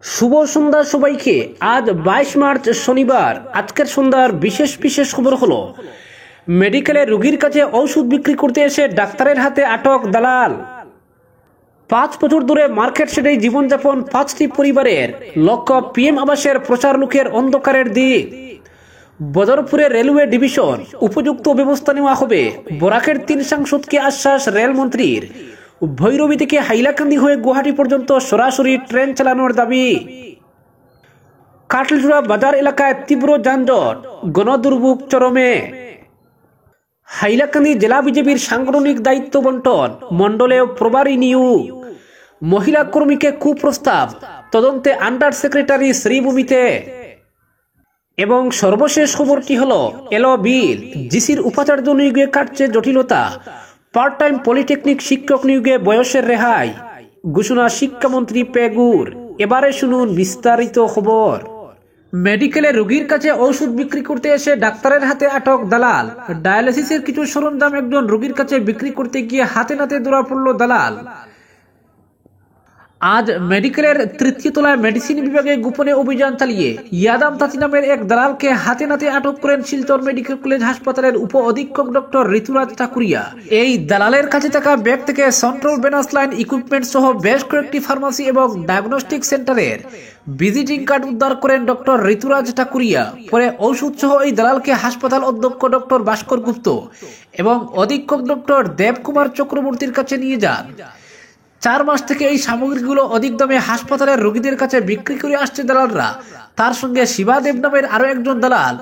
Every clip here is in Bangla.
শুভ সন্ধ্যা সবাইকে। আজ 22 মার্চ শনিবার। আজকের সন্ধ্যার বিশেষ বিশেষ খবর হলো, মেডিকেলে রোগীর কাছে ঔষধ বিক্রি করতে এসে ডাক্তারের হাতে আটক দালাল। 5 বছর ধরে মার্কেট সেটেই জীবনযাপন 5টি পরিবারের। লক্ষ্য পিএম আবাসের প্রচার লোকের অন্ধকারের দিক। বদরপুরে রেলওয়ে ডিভিশন, উপযুক্ত ব্যবস্থা নেওয়া হবে, বরাকের 3 সাংসদকে আশ্বাস রেলমন্ত্রীর। ভৈরবী থেকে হাইলাকান্দি হয়ে গুয়াহাটি পর্যন্ত সরাসরি ট্রেন চালানোর দাবি। কাটলজোড়া বাজার এলাকায় তীব্র যানজট, গণদুর্ভোগ চরমে। হাইলাকান্দি জেলা বিজেপির সাংগঠনিক দায়িত্ব বন্টন, মণ্ডলে প্রভারী নিয়োগ। মহিলা কর্মীকে কুপ্রস্তাব, তদন্তে আন্ডার সেক্রেটারি শ্রীভূমিতে। এবং সর্বশেষ খবরটি হলো, এলো বিল, জিসির উপাচার্য নিয়োগে কাটছে জটিলতা। পার্ট টাইম পলিটেকনিক শিক্ষক নিয়োগে বয়সের রেহাই, ঘোষণা শিক্ষামন্ত্রী পেগুর। এবারে শুনুন বিস্তারিত খবর। মেডিকেলে রোগীর কাছে ওষুধ বিক্রি করতে এসে ডাক্তারের হাতে আটক দালাল। ডায়ালিসিসের কিছু সরঞ্জাম একজন রোগীর কাছে বিক্রি করতে গিয়ে হাতে নাতে ধরা পড়ল দালাল। আজ মেডিকেলের 3য় তলায় মেডিসিন বিভাগে গোপনে অভিযান চালিয়ে ইয়াদাম তাঁতি নামের এক দালালকে হাতে নাতে আটক করেন শিলচর মেডিকেল কলেজ হাসপাতালের উপ অধীক্ষক ডক্টর ঋতুরাজ ঠাকুরিয়া। এই দালালের কাছে থাকা ব্যাগ থেকে সেন্ট্রাল ভেনাস লাইন ইকুইপমেন্ট সহ বেশ কয়েকটি ফার্মাসি এবং ডায়াগনস্টিক সেন্টারের ভিজিটিং কার্ড উদ্ধার করেন ডক্টর ঋতুরাজ ঠাকুরিয়া। পরে ঔষধ সহ এই দালালকে হাসপাতাল অধ্যক্ষ ডক্টর ভাস্কর গুপ্ত এবং অধীক্ষক ডক্টর দেবকুমার চক্রবর্তীর কাছে নিয়ে যান। 4 মাস থেকে এই সামগ্রীগুলো অধিক দামে হাসপাতালের রোগীদের কাছে বিক্রি করে আসছে দালালরা। তার সঙ্গে শিবাদেব নামের আরো একজন দালাল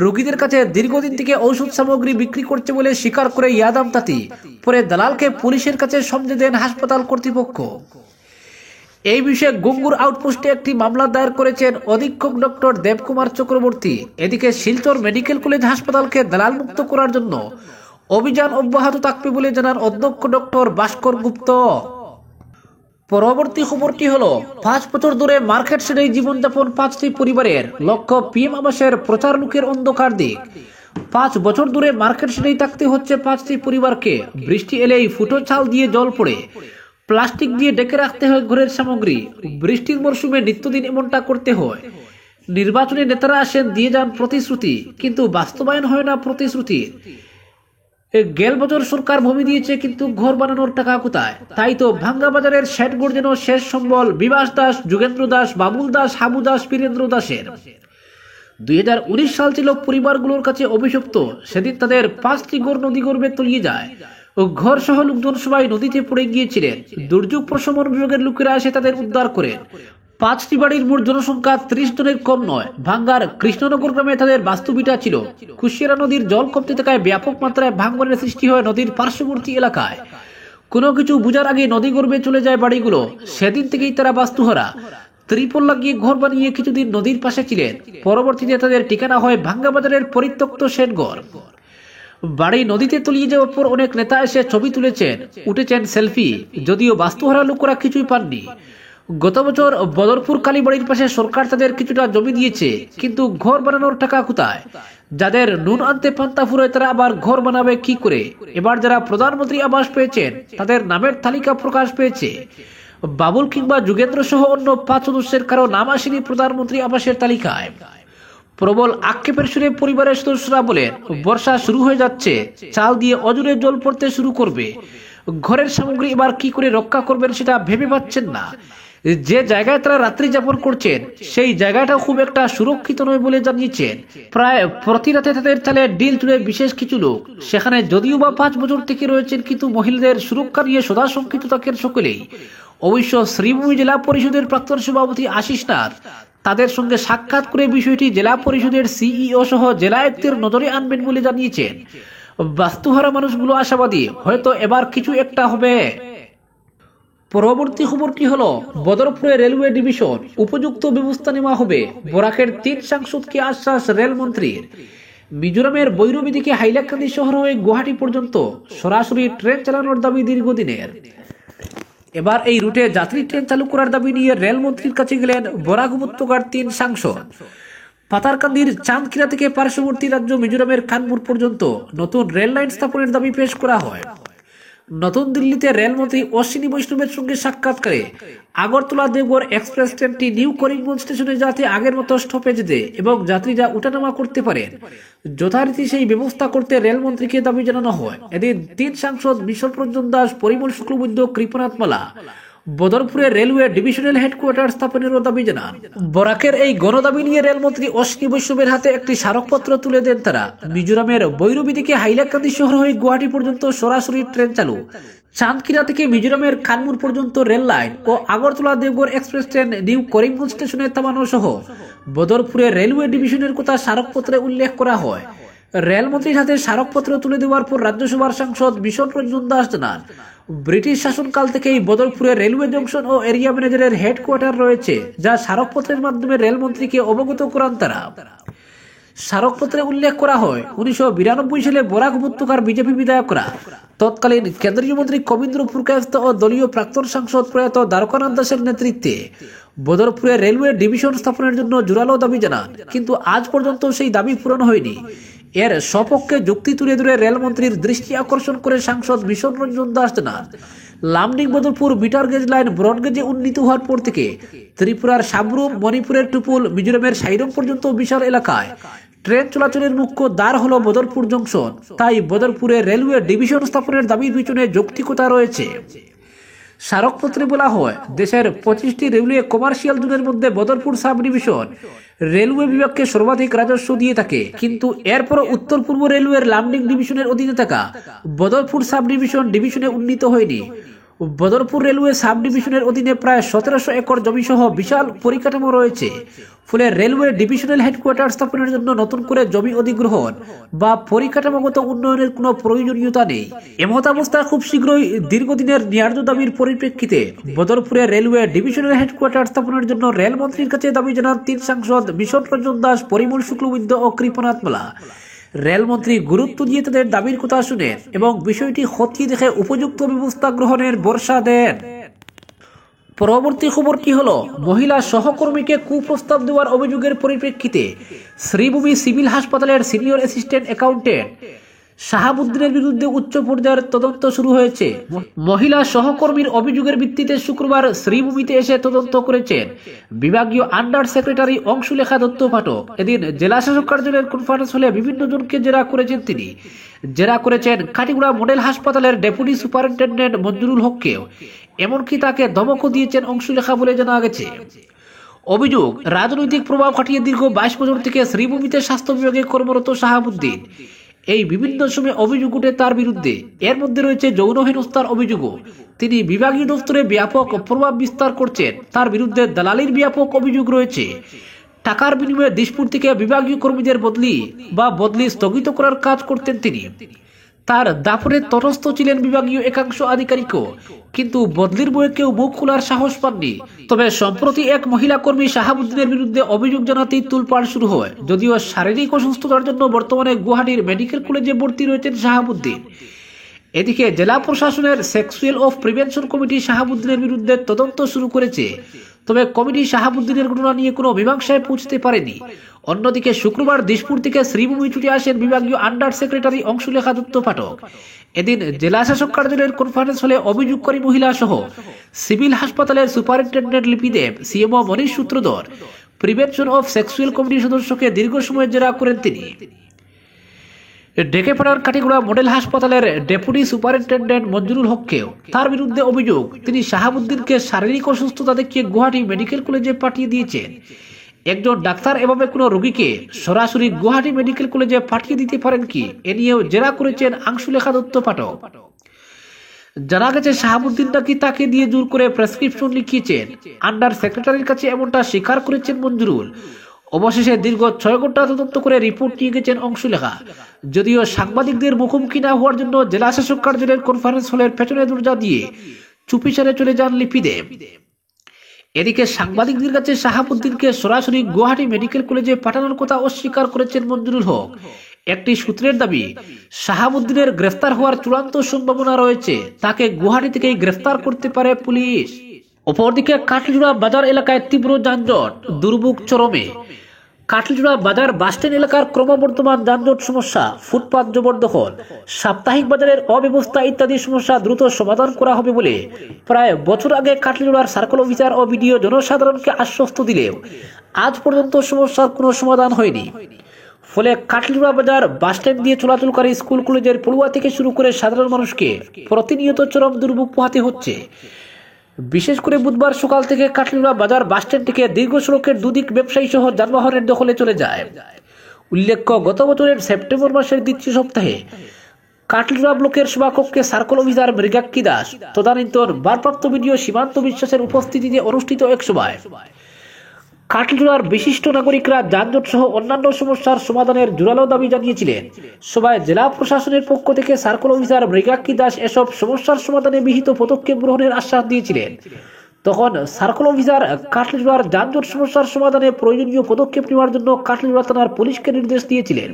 রোগীদের কাছে দীর্ঘদিন থেকে ঔষধ সামগ্রী বিক্রি করছে বলে স্বীকার করে ইয়াদাম তাঁতি। পরে দালালকে পুলিশের কাছে সমঝে দেন হাসপাতাল কর্তৃপক্ষ। এই বিষয়ে গঙ্গুর আউটপোস্টে একটি মামলা দায়ের করেছেন অধীক্ষক ডক্টর দেবকুমার চক্রবর্তী। এদিকে শিলচর মেডিকেল কলেজ হাসপাতালকে দালাল মুক্ত করার জন্য অভিযান অব্যাহত থাকবে বলে জানান অধ্যক্ষ ডক্টর ভাস্কর গুপ্ত। পরবর্তী খবরটি হলো, 5 বছর ধরে মার্কেট সেটেই জীবনযাপন 5টি পরিবারের। লক্ষ্য পিএম আবাসের প্রচার লোকের অন্ধকার দিক। 5 বছর ধরে মার্কেট সেটেই থাকতে হচ্ছে 5টি পরিবারকে। বৃষ্টি এলেই ফুটো চাল দিয়ে জল পড়ে, প্লাস্টিক দিয়ে ডেকে রাখতে হয় ঘরের সামগ্রী। বৃষ্টির মরশুমে নিত্যদিন এমনটা করতে হয়। নির্বাচনে নেতারা আসেন, দিয়ে যান প্রতিশ্রুতি, কিন্তু বাস্তবায়ন হয় না প্রতিশ্রুতির। গেল বছর সরকার ভূমি দিয়েছে, কিন্তু ঘর বানানোর টাকা কোথায়? তাই তো ভাঙ্গা বাজারের শেডঘর যেন শেষ সম্বল বিবাস দাস, যুগেন্দ্র দাস, বাবুল দাস, হাবু দাস, বীরেন্দ্র দাসের। 2019 সাল ছিল পরিবারগুলোর কাছে অভিশপ্ত। সেদিন তাদের 5টি ঘর নদী গর্ভে তলিয়ে যায় ও ঘর সহ লোকজন সবাই নদীতে পড়ে গিয়েছিলেন। দুর্যোগ প্রশমন বিভাগের লোকেরা এসে তাদের উদ্ধার করেন। 5টি বাড়ির মোট জনসংখ্যা 30 জনের কম নয়। ভাঙ্গার কৃষ্ণনগর গ্রামে তাদের বাস্তুভিটা ছিল। কুশিয়ারা নদীর জল কমতে থাকায় ব্যাপক মাত্রায় ভাঙনের সৃষ্টি হয় নদীর পার্শ্ববর্তী এলাকায়। কোনো কিছু বুঝার আগে নদী গর্ভে চলে যায় বাড়িগুলো। সেদিন থেকেই তারা বাস্তুহারা। ত্রিপল লাগিয়ে ঘর বানিয়ে কিছুদিন নদীর পাশে ছিলেন। পরবর্তীতে তাদের ঠিকানা হয় ভাঙ্গা বাজারের পরিত্যক্ত শেডঘর। বাড়ি নদীতে তলিয়ে যাওয়ার পর অনেক নেতা এসে ছবি তুলেছেন, উঠেছেন সেলফি। যদিও বাস্তুহারা লোকেরা কিছুই পাননি। গত বছর বদরপুর কালীবাড়ির পাশে সরকার তাদের কিছুটা জমি দিয়েছে, কিন্তু ঘর বানানোর টাকা কোথায়? যাদের নুন আনতে পান্তা ফুরায় তারা আবার ঘর বানাবে কি করে? এবার যারা প্রধানমন্ত্রী আবাস পেয়েছেন তাদের নামের তালিকা প্রকাশ পেয়েছে। বাবুল কিংবা যুগেন্দ্র সহ অন্য 5 সদস্যের কারো নাম আসেনি প্রধানমন্ত্রী আবাসের তালিকায়। প্রবল আক্ষেপের সুরে পরিবারের সদস্যরা বলেন, বর্ষা শুরু হয়ে যাচ্ছে, চাল দিয়ে অজুরে জল পড়তে শুরু করবে। ঘরের সামগ্রী এবার কি করে রক্ষা করবেন সেটা ভেবে পাচ্ছেন না। যে জায়গায় তারা রাত্রি যাপন করছেন সেই জায়গাটা খুব একটা সুরক্ষিত নয় বলে জানিয়েছেন। প্রায় প্রতি রাতে তাদের চালে ডিল তুলে বিশেষ কিছু লোক সেখানে। যদিও বা 5 বছর থেকে রয়েছেন, কিন্তু মহিলাদের সুরক্ষা নিয়ে সদা শঙ্কিত থাকেন সকলেই। অবশ্য শ্রীভূমি জেলা পরিষদের প্রাক্তন সভাপতি আশিস নাথ তাদের সঙ্গে সাক্ষাৎ করে বিষয়টি জেলা পরিষদের সিইও সহ জেলা আয়ুক্তের নজরে আনবেন বলে জানিয়েছেন। বাস্তুহারা মানুষগুলো আশাবাদী, হয়তো এবার কিছু একটা হবে। পরবর্তী খবরটি হলো, বদরপুরে রেলওয়ে ডিভিশন, উপযুক্ত ব্যবস্থা নেওয়া হবে, বরাকের 3 সাংসদকে আশ্বাস রেলমন্ত্রীর। মিজোরামের ভৈরবী থেকে হাইলাকান্দি শহর হয়ে গুয়াহাটি পর্যন্ত সরাসরি ট্রেন চালানোর দাবি দীর্ঘদিনের। এবার এই রুটে যাত্রী ট্রেন চালু করার দাবি নিয়ে রেলমন্ত্রীর কাছে গেলেন বরাক উপত্যকার 3 সাংসদ। পাতারকান্দির চাঁদকিরা থেকে পার্শ্ববর্তী রাজ্য মিজোরামের কানপুর পর্যন্ত নতুন রেল লাইন স্থাপনের দাবি পেশ করা হয়। নতুন দিল্লিতে রেলমন্ত্রী অশ্বিনী বৈষ্ণবের সঙ্গে সাক্ষাৎকারে আগরতলা দেবগড় এক্সপ্রেস ট্রেনটি নিউ করিমগঞ্জ স্টেশনে যাতে আগের মতো স্টপেজ দেয় এবং যাত্রীরা উঠানামা করতে পারেন যথারীতি সেই ব্যবস্থা করতে রেলমন্ত্রীকে দাবি জানানো হয়। এদিন 3 সাংসদ বিশ্বর রঞ্জন দাস, পরিমল শুক্লবৈদ্য, কৃপনাথ মালা বদরপুরে রেলওয়ে ডিভিশনাল হেডকোয়ার্টার স্থাপনেরও দাবি জানান। বরাকের এই গণদাবি নিয়ে রেলমন্ত্রী অশ্বিনী বৈষ্ণবের হাতে একটি স্মারকপত্র তুলে দেন তারা। মিজোরামের বৈরবী থেকে হাইলাকান্দি শহর হয়ে গুয়াহাটি পর্যন্ত সরাসরি ট্রেন চালু, চাঁদকিরা থেকে মিজোরামের কানমুর পর্যন্ত রেল লাইন ও আগরতলা দেবগড় এক্সপ্রেস ট্রেন নিউ করিমগঞ্জ স্টেশনে থামানো সহ বদরপুরে রেলওয়ে ডিভিশনের কথা স্মারকপত্রে উল্লেখ করা হয়। রেলমন্ত্রীর হাতে স্মারকপত্র তুলে দেওয়ার পর রাজ্যসভার সাংসদ বিশ্বর রঞ্জন দাস জানান, ব্রিটিশ শাসনকাল থেকেই বদরপুরে রেলওয়ে জংশন ও এরিয়া ম্যানেজারের হেডকোয়ার্টার রয়েছে, যা স্মারকপত্রের মাধ্যমে রেলমন্ত্রীকে অবগত করান তারা। স্মারকপত্রে উল্লেখ করা হয় 1992 সালে বরাক উপত্যকার বিজেপি বিধায়করা তৎকালীন কেন্দ্রীয় মন্ত্রী কবীন্দ্র পুরকায়স্থ ও দলীয় প্রাক্তন সাংসদ প্রয়াত দ্বারকানাথ দাসের নেতৃত্বে বদরপুরে রেলওয়ে ডিভিশন স্থাপনের জন্য জোরালো দাবি জানান, কিন্তু আজ পর্যন্ত সেই দাবি পূরণ হয়নি। এর সপক্ষে যুক্তি তুলে ধরে রেলমন্ত্রীর দৃষ্টি আকর্ষণ করে সাংসদ বিশ্বর রঞ্জন দাস জানান, Lumding Badarpur metre gauge line ব্রডগেজে উন্নীত হওয়ার পর থেকে ত্রিপুরার সাবরুম, মণিপুরের টুপুল, মিজোরামের সাইরং পর্যন্ত বিশাল এলাকায় ট্রেন চলাচলের মুখ্য দ্বার হলো বদরপুর জংশন। তাই বদরপুরে রেলওয়ে ডিভিশন স্থাপনের দাবির পিছনে যৌক্তিকতা রয়েছে। স্মারকপত্রে বলা হয়, দেশের 25টি রেলওয়ে কমার্শিয়াল জোনের মধ্যে বদরপুর সাব ডিভিশন রেলওয়ে বিভাগকে সর্বাধিক রাজস্ব দিয়ে থাকে, কিন্তু এরপর উত্তর পূর্ব রেলওয়ের লামডিং ডিভিশনের অধীনে থাকা বদরপুর সাব ডিভিশনে উন্নীত হয়নি। বদরপুর রেলওয়ে সাব ডিভিশনের অধীনে প্রায় 1700 একর জমি সহ বিশাল পরিকাঠামো রয়েছে, ফলে রেলওয়ে ডিভিশনাল হেডকোয়ার্টার স্থাপনের জন্য নতুন করে জমি অধিগ্রহণ বা পরিকাঠামোগত উন্নয়নের কোনো প্রয়োজনীয়তা নেই। এমতাবস্থায় খুব শীঘ্রই দীর্ঘদিনের ন্যায্য দাবির পরিপ্রেক্ষিতে বদরপুরে রেলওয়ে ডিভিশনাল হেডকোয়ার্টার স্থাপনের জন্য রেলমন্ত্রীর কাছে দাবি জানান 3 সাংসদ বিশ্বর রঞ্জন দাস, পরিমল শুক্লবৈদ্য ও কৃপনাথ মালা। রেলমন্ত্রী গুরুত্ব দিয়ে তাদের দাবির কথা শুনেন এবং বিষয়টি খতিয়ে দেখে উপযুক্ত ব্যবস্থা গ্রহণের ভরসা দেন। পরবর্তী খবরটি হলো, মহিলা সহকর্মীকে কুপ্রস্তাব দেওয়ার অভিযোগের পরিপ্রেক্ষিতে শ্রীভূমি সিভিল হাসপাতালের সিনিয়র অ্যাসিস্ট্যান্ট অ্যাকাউন্টেন্ট শাহাবুদ্দিনের বিরুদ্ধে উচ্চ পর্যায়ের তদন্ত শুরু হয়েছে। মহিলা সহকর্মীর অভিযোগের ভিত্তিতে শুক্রবার শ্রীভূমিতে এসে তদন্ত করেছেন বিভাগীয় আন্ডার সেক্রেটারি অংশুলেখা দত্ত পাঠক। এদিন জেলা শাসক কার্যালয়ের কনফারেন্স হলে বিভিন্ন জনকে জেরা করেছেন তিনি। জেরা করেছেন কাটিগুড়া মডেল হাসপাতালের ডেপুটি সুপারিনটেন্ডেন্ট মঞ্জুরুল হককেও, এমনকি তাকে ধমকও দিয়েছেন অংশুলেখা বলে জানা গেছে। অভিযোগ, রাজনৈতিক প্রভাব খাটিয়ে দীর্ঘ 22 বছর থেকে শ্রীভূমিতে স্বাস্থ্য বিভাগে কর্মরত শাহাবুদ্দিন এই বিভিন্ন সময় অভিযোগ উঠে তার বিরুদ্ধে। এর মধ্যে রয়েছে যৌন হেনস্থার অভিযোগও। তিনি বিভাগীয় দপ্তরে ব্যাপক প্রভাব বিস্তার করছেন। তার বিরুদ্ধে দালালির ব্যাপক অভিযোগ রয়েছে। টাকার বিনিময়ে দিশপুর থেকে বিভাগীয় কর্মীদের বদলি স্থগিত করার কাজ করতেন তিনি। তার দাপটে তটস্থ ছিলেন বিভাগীয় একাংশ আধিকারিকও, কিন্তু বদলির বয়ে কেউ মুখ খোলার সাহস পাননি। তবে সম্প্রতি এক মহিলা কর্মী শাহাবুদ্দিনের বিরুদ্ধে অভিযোগ জানাতেই তোলপাড় শুরু হয়। যদিও শারীরিক অসুস্থতার জন্য বর্তমানে গুয়াহাটির মেডিকেল কলেজে ভর্তি রয়েছেন শাহাবুদ্দিন। এদিকে জেলা প্রশাসনের সেক্সুয়াল অফ প্রিভেনশন কমিটি শাহাবুদ্দিনের বিরুদ্ধে তদন্ত শুরু করেছে, তবে কমিটি শাহাবুদ্দিনের ঘটনা নিয়ে কোনো মীমাংসায় পৌঁছতে পারেনি। অন্যদিকে শুক্রবার দিশপুর থেকে শ্রীভূমি ছুটে আসেন বিভাগীয় আন্ডার সেক্রেটারি অংশুলেখা দত্ত পাঠক। এদিন জেলা শাসক কার্যালয়ের কনফারেন্স হলে অভিযোগকারী মহিলা সহ সিভিল হাসপাতালের superintendent Lipideb, CMO Manish Sutradhar, prevention of sexual কমিটির সদস্যকে দীর্ঘ সময় জেরা করেন তিনি। ডেকেপাড়ার কাটিগুড়া মডেল হাসপাতালের ডেপুটি সুপারিনটেন্ডেন্ট মঞ্জুরুল হককেও তার বিরুদ্ধে অভিযোগ, তিনি শাহাবুদ্দিনকে শারীরিক অসুস্থতা দেখিয়ে গুয়াহাটি মেডিকেল কলেজে পাঠিয়ে দিয়েছেন। একজন ডাক্তার এভাবে কোনো রোগীকে সরাসরি গুয়াহাটি মেডিকেল কলেজে পাঠিয়ে দিতে পারেন কি, এ নিয়েও জেরা করেছেন অংশুলেখা দত্ত পাঠক। জানা গেছে শাহাবুদ্দিন নাকি তাকে দিয়ে জোর করে প্রেসক্রিপশন লিখিয়েছেন। আন্ডার সেক্রেটারির কাছে এমনটা স্বীকার করেছেন মঞ্জুরুল। অবশেষে দীর্ঘ 6 ঘন্টা তদন্ত করে রিপোর্ট নিয়ে গেছেন অংশুলেখা। যদিও সাংবাদিকদের মুখোমুখি না হওয়ার জন্য জেলা শাসক কার্যালয়ের কনফারেন্স হলের পেছনে দরজা দিয়ে চুপিসারে চলে যান লিপিদেব। এদিকে সাংবাদিকদের কাছে শাহাবুদ্দিনকে সরাসরি গুয়াহাটি মেডিকেল কলেজে পাঠানোর কথা অস্বীকার করেছেন মঞ্জুরুল হক। একটি সূত্রের দাবি, শাহাবুদ্দিনের গ্রেফতার হওয়ার চূড়ান্ত সম্ভাবনা রয়েছে, তাকে গুয়াহাটি থেকেই গ্রেফতার করতে পারে পুলিশ। অপরদিকে কাঠিজোড়া বাজার এলাকায় তীব্র যানজট, দুর্ভোগ চরমে। কাটলিজোড়া বাজার বাসস্ট্যান্ড এলাকার ক্রমবর্ধমান যানজট সমস্যা, ফুটপাত জবরদখল, সাপ্তাহিক বাজারের অব্যবস্থা ইত্যাদি সমস্যা দ্রুত সমাধান করা হবে বলে প্রায় বছর আগে কাটলিজোড়ার সার্কেল অফিসার ও বিডিও জনসাধারণকে আশ্বস্ত দিলেও আজ পর্যন্ত সমস্যার কোনো সমাধান হয়নি। ফলে কাটলিজোড়া বাজার বাসস্ট্যান্ড দিয়ে চলাচলকারী স্কুল কলেজের পড়ুয়া থেকে শুরু করে সাধারণ মানুষকে প্রতিনিয়ত চরম দুর্ভোগ পোহাতে হচ্ছে। বিশেষ করে বুধবার সকাল থেকে কাটলিজোড়া বাজার বাসস্ট্যান্ড থেকে দীর্ঘ সড়কের দুদিক ব্যবসায়ী সহ যানবাহনের দখলে চলে যায়। উল্লেখ্য, গত বছরের সেপ্টেম্বর মাসের দ্বিতীয় সপ্তাহে কাটলিজোড়া ব্লকের সভাকক্ষে সার্কেল অফিসার মৃগাক্ষী দাস তদানীন্তন ভারপ্রাপ্ত বিডিও সীমান্ত বিশ্বাসের উপস্থিতিতে অনুষ্ঠিত এক সভায় কাটলিজোড়ার বিশিষ্ট নাগরিকরা যানজট সহ অন্যান্য সমস্যার সমাধানের জোরালো দাবি জানিয়েছিলেন। সভায় জেলা প্রশাসনের পক্ষ থেকে সার্কেল অফিসার মৃগাক্ষী দাস এসব সমস্যার সমাধানে বিহিত পদক্ষেপ গ্রহণের আশ্বাস দিয়েছিলেন। তখন সার্কেল অফিসার কাটলিজোড়ার যানজট সমস্যার সমাধানে প্রয়োজনীয় পদক্ষেপ নেওয়ার জন্য কাটলিজোড়া থানার পুলিশকে নির্দেশ দিয়েছিলেন।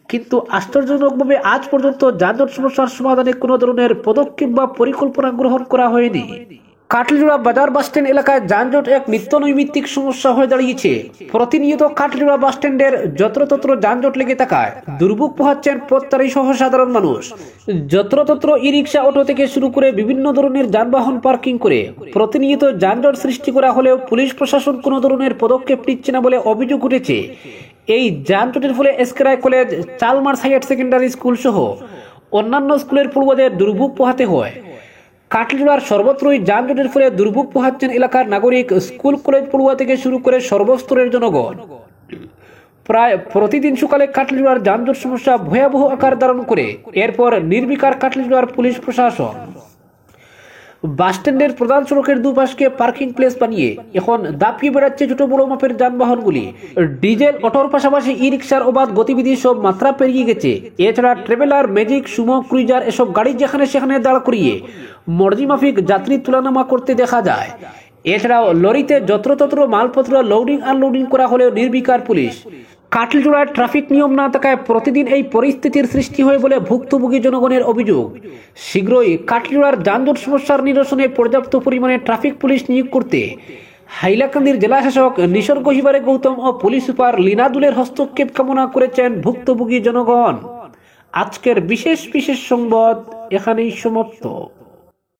কিন্তু আশ্চর্যজনকভাবে আজ পর্যন্ত যানজট সমস্যার সমাধানে কোনো ধরনের পদক্ষেপ বা পরিকল্পনা গ্রহণ করা হয়নি। কাটলিজোড়া বাজার বাসস্ট্যান্ড এলাকায় যানজট এক নিত্য নৈমিত্তিক সমস্যা হয়ে দাঁড়িয়েছে। প্রতিনিয়ত কাটলিজোড়া বাসস্ট্যান্ডের যত্রতত্র যানজট লেগে থাকায় দুর্ভোগ পোহাচ্ছেন পথচারী সহ সাধারণ মানুষ। যত্রতত্র ই রিক্সা, অটো থেকে শুরু করে বিভিন্ন ধরনের যানবাহন পার্কিং করে প্রতিনিয়ত যানজট সৃষ্টি করা হলেও পুলিশ প্রশাসন কোনো ধরনের পদক্ষেপ নিচ্ছে না বলে অভিযোগ উঠেছে। এই যানজটের ফলে এসকেরাই কলেজ, চালমার হাইয়ার সেকেন্ডারি স্কুল সহ অন্যান্য স্কুলের পড়ুয়াদের দুর্ভোগ পোহাতে হয়। কাটলিজোড়ার সর্বত্রই যানজটের ফলে দুর্ভোগ পোহাচ্ছেন এলাকার নাগরিক, স্কুল কলেজ পড়ুয়া থেকে শুরু করে সর্বস্তরের জনগণ। প্রায় প্রতিদিন সকালে কাটলিজোড়ার যানজট সমস্যা ভয়াবহ আকার ধারণ করে। এরপর নির্বিকার কাটলিজোড়ার পুলিশ প্রশাসন বাসস্ট্যান্ডের প্রধান সড়কের দুপাশকে পার্কিং প্লেস বানিয়ে এখন দাপিয়ে বেড়াচ্ছে ছোট বড় মাপের যানবাহনগুলি। ডিজেল অটোর পাশাপাশি ই রিক্সার অবাধ গতিবিধি সব মাত্রা পেরিয়ে গেছে। এছাড়া ট্রেভেলার, ম্যাজিক, সুমো, ক্রুইজার এসব গাড়ি যেখানে সেখানে দাঁড় করিয়ে মর্জি মাফিক যাত্রী তুলনামা করতে দেখা যায়। এছাড়াও লরিতে যত্রতত্র মালপত্র লোডিং আনলোডিং করা হলেও নির্বিকার পুলিশ। কাটলিজোড়ায় ট্রাফিক নিয়ম না থাকায় প্রতিদিন এই পরিস্থিতির সৃষ্টি হয় বলে ভুক্তভোগী জনগণের অভিযোগ। শীঘ্রই কাটলিজোড়ার যানজট সমস্যার নিরসনে পর্যাপ্ত পরিমাণে ট্রাফিক পুলিশ নিয়োগ করতে হাইলাকান্দির জেলা শাসক নিসর্গ হিবারে গৌতম ও পুলিশ সুপার লিনাদুলের হস্তক্ষেপ কামনা করেছেন ভুক্তভোগী জনগণ। আজকের বিশেষ সংবাদ এখানেই সমাপ্ত।